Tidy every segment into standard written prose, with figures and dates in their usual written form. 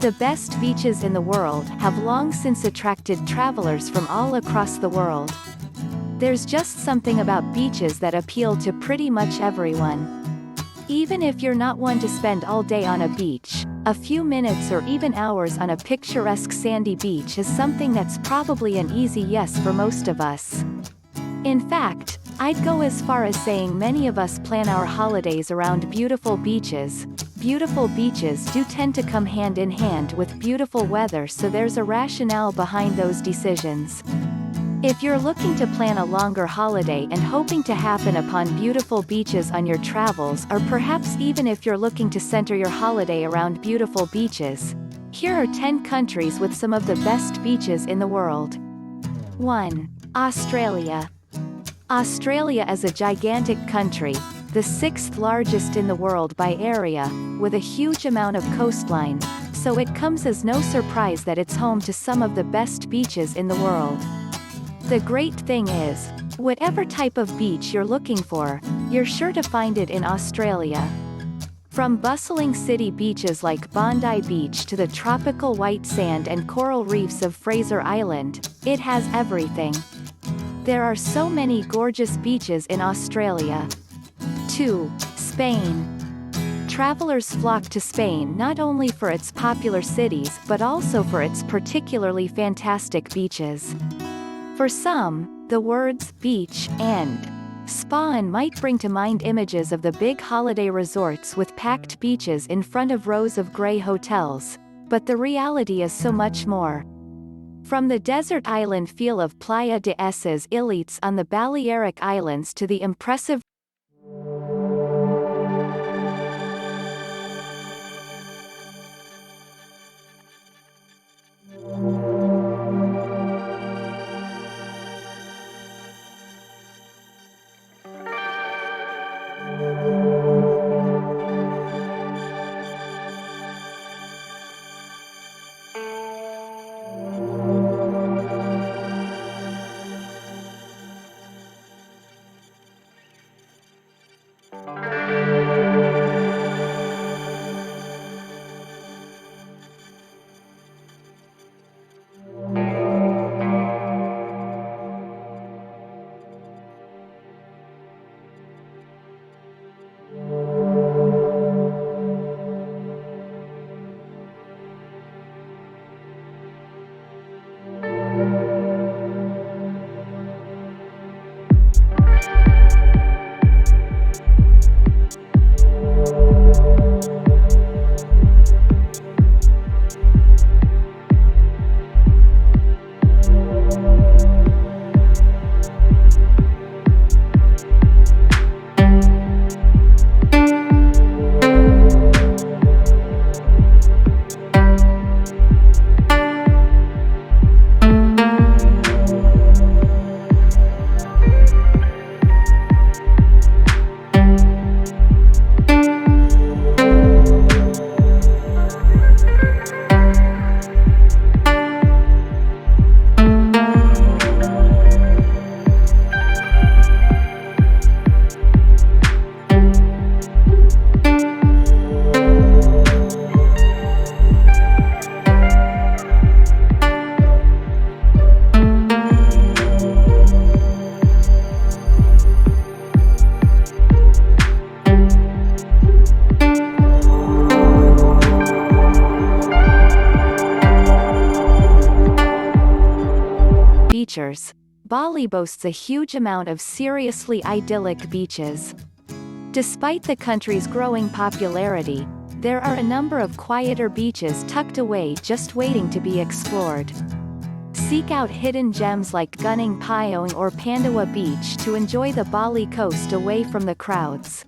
The best beaches in the world have long since attracted travelers from all across the world. There's just something about beaches that appeal to pretty much everyone. Even if you're not one to spend all day on a beach, a few minutes or even hours on a picturesque sandy beach is something that's probably an easy yes for most of us. In fact, I'd go as far as saying many of us plan our holidays around beautiful beaches. Beautiful beaches do tend to come hand in hand with beautiful weather, so there's a rationale behind those decisions. If you're looking to plan a longer holiday and hoping to happen upon beautiful beaches on your travels, or perhaps even if you're looking to center your holiday around beautiful beaches, here are 10 countries with some of the best beaches in the world. 1. Australia. Australia is a gigantic country, the 6th largest in the world by area, with a huge amount of coastline, so it comes as no surprise that it's home to some of the best beaches in the world. The great thing is, whatever type of beach you're looking for, you're sure to find it in Australia. From bustling city beaches like Bondi Beach to the tropical white sand and coral reefs of Fraser Island, it has everything. There are so many gorgeous beaches in Australia. 2. Spain. Travelers flock to Spain not only for its popular cities but also for its particularly fantastic beaches. For some, the words beach and spa might bring to mind images of the big holiday resorts with packed beaches in front of rows of grey hotels, but the reality is so much more. From the desert island feel of Playa de Esas Islets on the Balearic Islands to the impressive features. Bali boasts a huge amount of seriously idyllic beaches. Despite the country's growing popularity, there are a number of quieter beaches tucked away just waiting to be explored. Seek out hidden gems like Gunung Payung or Pandawa Beach to enjoy the Bali coast away from the crowds.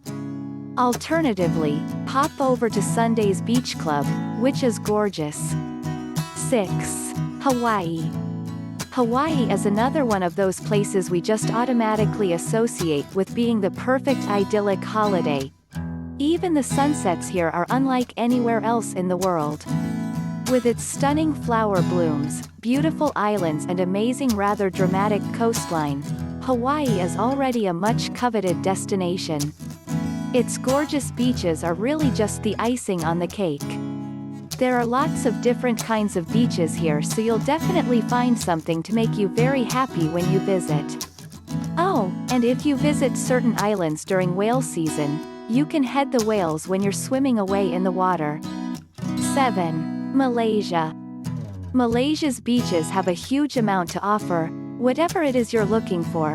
Alternatively, pop over to Sunday's Beach Club, which is gorgeous. 6. Hawaii. Hawaii is another one of those places we just automatically associate with being the perfect idyllic holiday. Even the sunsets here are unlike anywhere else in the world. With its stunning flower blooms, beautiful islands and amazing rather dramatic coastline, Hawaii is already a much coveted destination. Its gorgeous beaches are really just the icing on the cake. There are lots of different kinds of beaches here, so you'll definitely find something to make you very happy when you visit. Oh, and if you visit certain islands during whale season, you can head the whales when you're swimming away in the water. 7. Malaysia. Malaysia's beaches have a huge amount to offer, whatever it is you're looking for.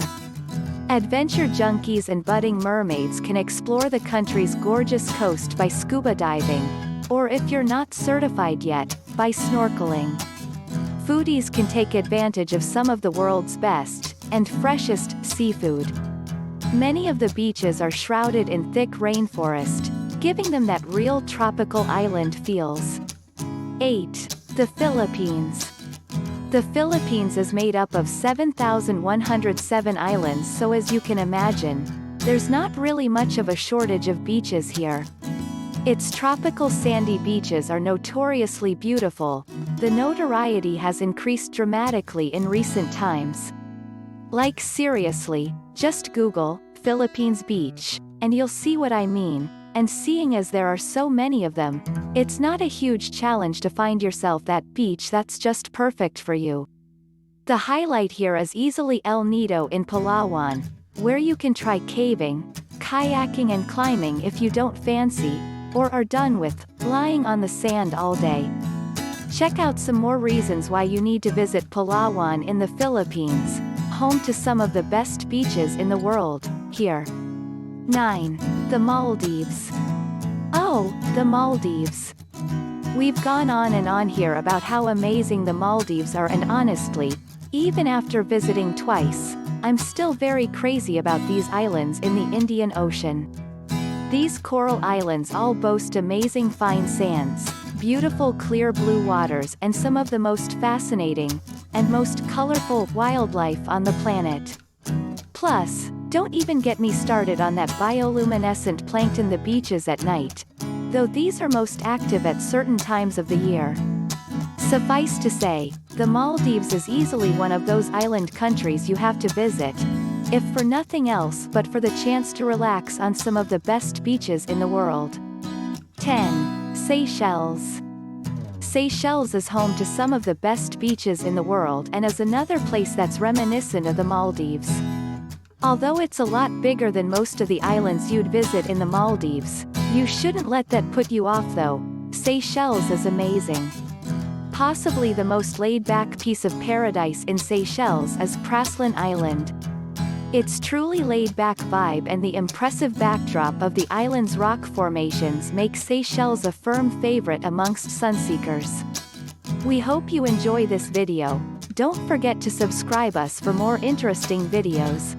Adventure junkies and budding mermaids can explore the country's gorgeous coast by scuba diving, or if you're not certified yet, by snorkeling. Foodies can take advantage of some of the world's best and freshest seafood. Many of the beaches are shrouded in thick rainforest, giving them that real tropical island feels. 8. The Philippines. The Philippines is made up of 7,107 islands, so as you can imagine, there's not really much of a shortage of beaches here. Its tropical sandy beaches are notoriously beautiful. The notoriety has increased dramatically in recent times. Like seriously, just Google Philippines beach, and you'll see what I mean, and seeing as there are so many of them, it's not a huge challenge to find yourself that beach that's just perfect for you. The highlight here is easily El Nido in Palawan, where you can try caving, kayaking and climbing if you don't fancy, or are done with, lying on the sand all day. Check out some more reasons why you need to visit Palawan in the Philippines, home to some of the best beaches in the world, here. 9. The Maldives. Oh, the Maldives. We've gone on and on here about how amazing the Maldives are, and honestly, even after visiting twice, I'm still very crazy about these islands in the Indian Ocean. These coral islands all boast amazing fine sands, beautiful clear blue waters, and some of the most fascinating and most colorful wildlife on the planet. Plus, don't even get me started on that bioluminescent plankton the beaches at night, though these are most active at certain times of the year. Suffice to say, the Maldives is easily one of those island countries you have to visit, if for nothing else but for the chance to relax on some of the best beaches in the world. 10. Seychelles. Seychelles is home to some of the best beaches in the world and is another place that's reminiscent of the Maldives. Although it's a lot bigger than most of the islands you'd visit in the Maldives, you shouldn't let that put you off though. Seychelles is amazing. Possibly the most laid-back piece of paradise in Seychelles is Praslin Island. Its truly laid-back vibe and the impressive backdrop of the island's rock formations make Seychelles a firm favorite amongst sunseekers. We hope you enjoy this video. Don't forget to subscribe us for more interesting videos.